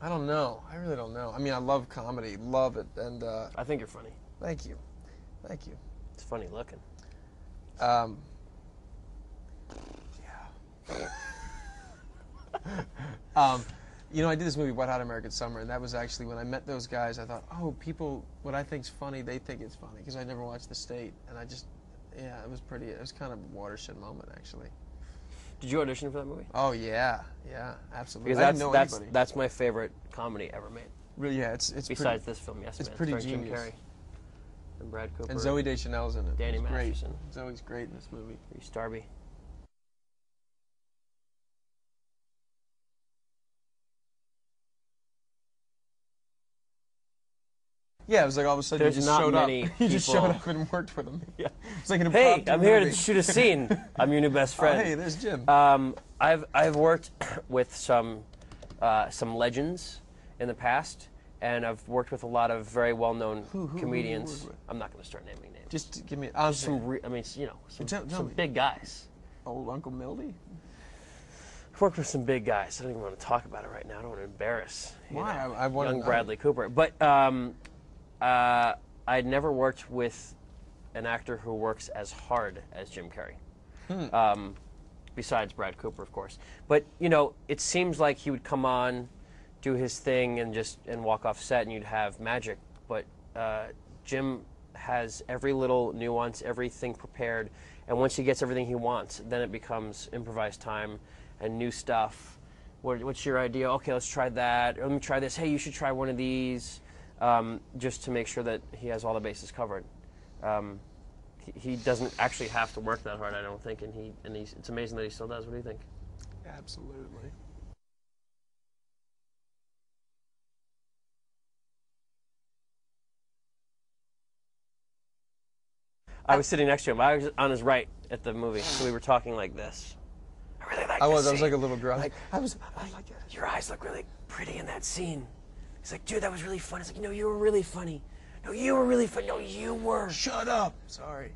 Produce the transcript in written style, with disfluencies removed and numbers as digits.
I don't know. I really don't know. I mean, I love comedy, love it, and I think you're funny. Thank you, thank you. It's funny looking. Yeah. You know, I did this movie, Wet Hot American Summer, and that was actually when I met those guys. I thought, oh, people, what I think's funny, they think it's funny, because I never watched The State, and I just, yeah, it was kind of a watershed moment, actually. Did you audition for that movie? Oh yeah, absolutely. Because that's my favorite comedy ever made. Really, yeah, it's besides this film, yes, it's man. pretty Jim genius. Carrey and Brad Cooper and Zooey Deschanel's in it. Danny It's great. Masterson. Zoe's great in this movie. Rhys Darby. Yeah, it was like all of a sudden There's you just not showed up. many You just people- showed up and worked with them. Yeah. It's like an Hey, impromptu I'm here to movie. shoot a scene. I'm your new best friend. Oh, hey, there's Jim. I've worked with some legends in the past, and I've worked with a lot of very well-known comedians. I'm not going to start naming names. Just give me some some big guys. Old Uncle Mildy? I've worked with some big guys. I don't even want to talk about it right now. I don't want to embarrass Why? I want young Bradley Cooper. But I'd never worked with an actor who works as hard as Jim Carrey. Besides Brad Cooper, of course. But, you know, it seems like he would come on, do his thing, and walk off set, and you'd have magic. But Jim has every little nuance, everything prepared, and once he gets everything he wants, then it becomes improvised time and new stuff. What's your idea? Okay, let's try that. Let me try this. Hey, you should try one of these, just to make sure that he has all the bases covered. He doesn't actually have to work that hard, I don't think, and it's amazing that he still does. What do you think? Absolutely. I was sitting next to him. I was on his right at the movie, so we were talking like this. I really like this I was scene. like a little girl. I was like, your eyes look really pretty in that scene. He's like, dude, that was really funny. It's like, no, you were really funny. No, you were really funny. No, you were. Shut up. Sorry.